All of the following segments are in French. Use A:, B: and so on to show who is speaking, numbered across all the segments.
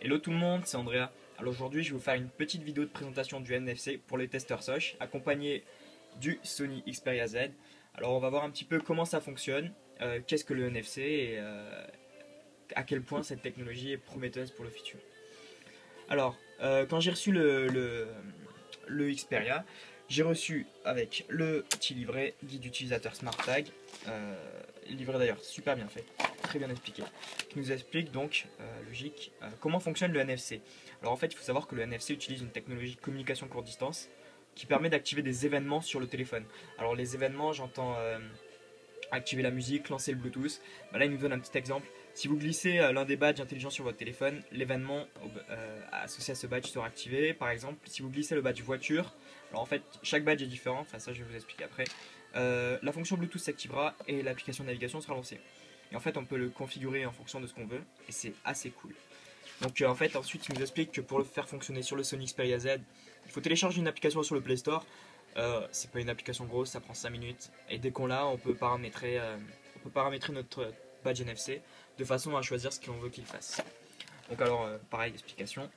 A: Hello tout le monde, c'est Andrea. Alors aujourd'hui, je vais vous faire une petite vidéo de présentation du NFC pour les testeurs SOC, accompagné du Sony Xperia Z. Alors on va voir un petit peu comment ça fonctionne, qu'est-ce que le NFC et à quel point cette technologie est prometteuse pour le futur. Alors, quand j'ai reçu le Xperia, j'ai reçu avec le petit livret, guide utilisateur Smart Tag, livret d'ailleurs super bien fait, très bien expliqué, qui nous explique donc, logique, comment fonctionne le NFC. Alors en fait, il faut savoir que le NFC utilise une technologie de communication courte distance qui permet d'activer des événements sur le téléphone. Alors les événements, j'entends activer la musique, lancer le Bluetooth. Là, il nous donne un petit exemple. Si vous glissez l'un des badges intelligents sur votre téléphone, l'événement associé à ce badge sera activé. Par exemple, si vous glissez le badge voiture, alors en fait, chaque badge est différent, enfin ça je vais vous expliquer après. La fonction Bluetooth s'activera et l'application de navigation sera lancée. Et en fait, on peut le configurer en fonction de ce qu'on veut, et c'est assez cool. Donc en fait, ensuite, il nous explique que pour le faire fonctionner sur le Sony Xperia Z, il faut télécharger une application sur le Play Store. C'est pas une application grosse, ça prend 5 minutes. Et dès qu'on l'a, on peut paramétrer notre badge NFC de façon à choisir ce qu'on veut qu'il fasse. Donc alors, pareil, explication.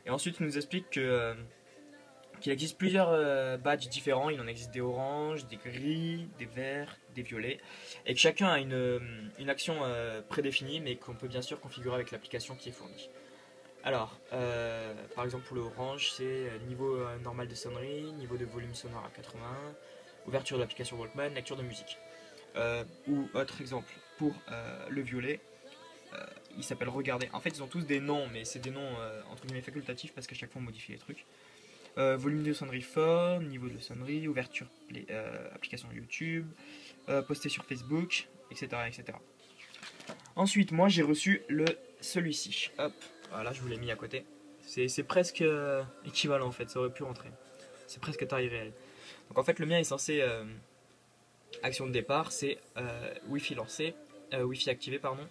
A: Et ensuite, il nous explique qu'il existe plusieurs badges différents. Il en existe des oranges, des gris, des verts, des violets. Et que chacun a une action prédéfinie, mais qu'on peut bien sûr configurer avec l'application qui est fournie. Alors, par exemple pour le orange, c'est niveau normal de sonnerie, niveau de volume sonore à 80, ouverture de l'application Walkman, lecture de musique. Ou autre exemple, pour le violet, il s'appelle regarder. En fait, ils ont tous des noms, mais c'est des noms entre guillemets facultatifs parce qu'à chaque fois on modifie les trucs. Volume de sonnerie fort, niveau de sonnerie, ouverture application YouTube, posté sur Facebook, etc., etc. Ensuite, moi j'ai reçu celui-ci. Hop, voilà, je vous l'ai mis à côté. C'est presque équivalent en fait, ça aurait pu rentrer. C'est presque taille réelle. Donc en fait, le mien est censé. Action de départ, c'est Wi-Fi lancé, Wi-Fi activé, pardon,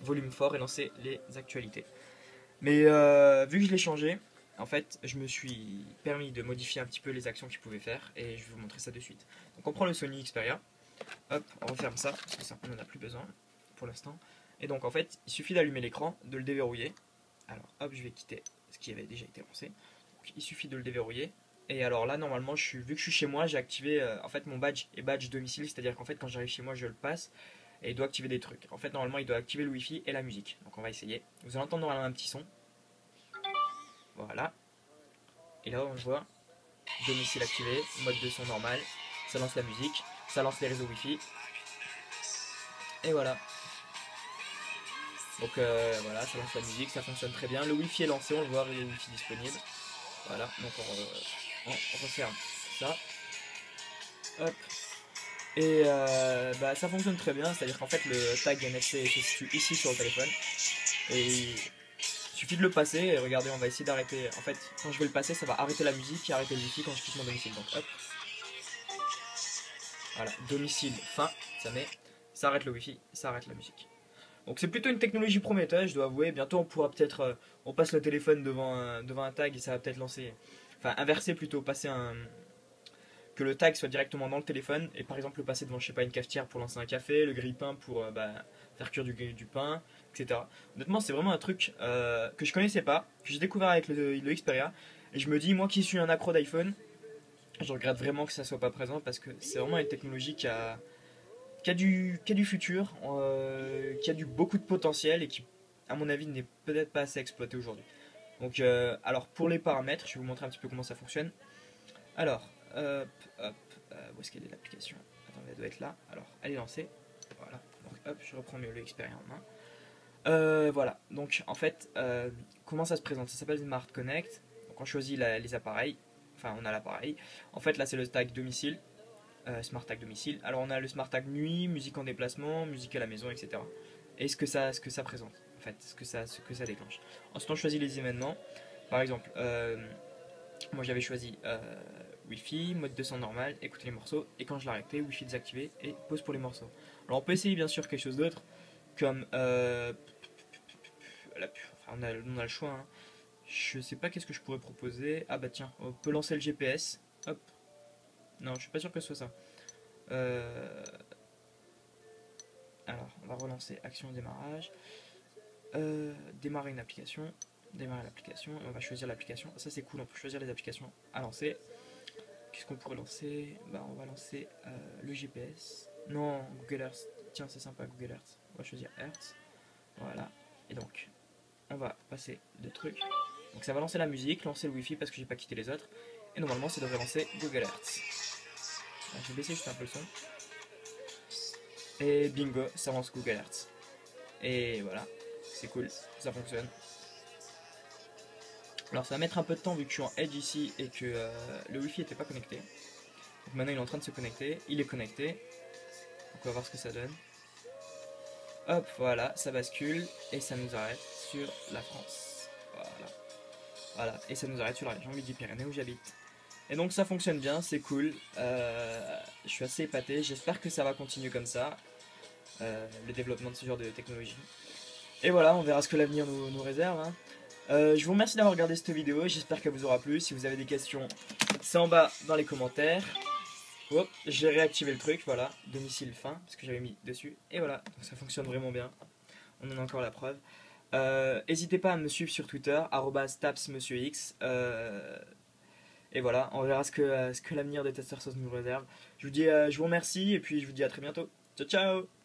A: volume fort et lancer les actualités. Mais vu que je l'ai changé, en fait, je me suis permis de modifier un petit peu les actions qu'il pouvait faire et je vais vous montrer ça de suite. Donc on prend le Sony Xperia, hop, on referme ça parce que ça on n'en a plus besoin pour l'instant. Et donc en fait, il suffit d'allumer l'écran, de le déverrouiller. Alors hop, je vais quitter ce qui avait déjà été lancé. Donc, il suffit de le déverrouiller. Et alors là, normalement, vu que je suis chez moi, j'ai activé. En fait, mon badge est badge domicile, c'est-à-dire qu'en fait, quand j'arrive chez moi, je le passe et il doit activer des trucs. En fait, normalement, il doit activer le Wi-Fi et la musique. Donc, on va essayer. Vous allez entendre normalement un petit son. Voilà. Et là, on voit domicile activé, mode de son normal. Ça lance la musique, ça lance les réseaux Wi-Fi. Et voilà. Donc voilà, ça lance la musique, ça fonctionne très bien. Le Wi-Fi est lancé, on le voit, il y a le Wi-Fi disponible. Voilà, donc on referme ça. Hop. Et ça fonctionne très bien, c'est-à-dire qu'en fait le tag NFC se situe ici sur le téléphone. Et il suffit de le passer, et regardez, on va essayer d'arrêter. En fait, quand je vais le passer, ça va arrêter la musique et arrêter le Wi-Fi quand je quitte mon domicile. Donc hop, voilà, domicile, fin, ça met, ça arrête le Wi-Fi, ça arrête la musique. Donc c'est plutôt une technologie prometteuse, je dois avouer. Bientôt on pourra peut-être, on passe le téléphone devant un tag et ça va peut-être lancer, enfin inverser plutôt, passer que le tag soit directement dans le téléphone et par exemple le passer devant je sais pas une cafetière pour lancer un café, le grille-pain pour faire cuire du pain, etc. Honnêtement c'est vraiment un truc que je connaissais pas, que j'ai découvert avec le Xperia et je me dis moi qui suis un accro d'iPhone, je regrette vraiment que ça soit pas présent parce que c'est vraiment une technologie qui a du futur, qui a beaucoup de potentiel et qui à mon avis n'est peut-être pas assez exploité aujourd'hui. Donc alors pour les paramètres, je vais vous montrer un petit peu comment ça fonctionne. Alors, hop, hop, où est-ce qu'elle est l'application? Attendez, elle doit être là. Alors, elle est lancée. Voilà. Donc, hop, je reprends mieux le Xperia en main. Voilà. Donc, en fait, comment ça se présente? Ça s'appelle Smart Connect. Donc, on choisit les appareils. Enfin, on a l'appareil. En fait, là, c'est le tag domicile. Smart Tag domicile. Alors, on a le Smart Tag nuit, musique en déplacement, musique à la maison, etc. Et ce que ça présente, en fait, ce que ça déclenche. Ensuite, on choisit les événements. Par exemple, moi j'avais choisi Wi-Fi, mode de son normal, écouter les morceaux, et quand je l'arrêtais, Wi-Fi désactivé et pause pour les morceaux. Alors on peut essayer bien sûr quelque chose d'autre, comme on a le choix. Hein. Je sais pas qu'est-ce que je pourrais proposer. Ah bah tiens, on peut lancer le GPS. Hop. Non, je suis pas sûr que ce soit ça. Alors, on va relancer action démarrage. Démarrer une application. démarrer l'application et on va choisir l'application. Ça c'est cool, on peut choisir les applications à lancer. Qu'est-ce qu'on pourrait lancer? Bah on va lancer le GPS. Non, Google Earth. Tiens, c'est sympa Google Earth. On va choisir Earth. Voilà. Et donc, on va passer de trucs. Donc ça va lancer la musique, lancer le Wi-Fi parce que j'ai pas quitté les autres. Et normalement ça devrait lancer Google Earth. J'ai baissé juste un peu le son. Et bingo, ça lance Google Earth. Et voilà, c'est cool, ça fonctionne. Alors ça va mettre un peu de temps vu que je suis en Edge ici et que le Wi-Fi n'était pas connecté. Donc maintenant il est en train de se connecter, il est connecté. Donc on va voir ce que ça donne. Hop, voilà, ça bascule et ça nous arrête sur la France. Voilà. Voilà, et ça nous arrête sur la région Midi-Pyrénées où j'habite. Et donc ça fonctionne bien, c'est cool. Je suis assez épaté, j'espère que ça va continuer comme ça. Le développement de ce genre de technologie. Et voilà, on verra ce que l'avenir nous réserve. Hein. Je vous remercie d'avoir regardé cette vidéo, j'espère qu'elle vous aura plu. Si vous avez des questions, c'est en bas dans les commentaires. Hop, j'ai réactivé le truc, voilà, domicile fin, parce que j'avais mis dessus. Et voilà, donc ça fonctionne vraiment bien. On en a encore la preuve. N'hésitez pas à me suivre sur Twitter, @tapsmonsieur_x. Et voilà, on verra ce que l'avenir des Testeurs Sauce nous réserve. Je vous remercie et puis je vous dis à très bientôt. Ciao ciao.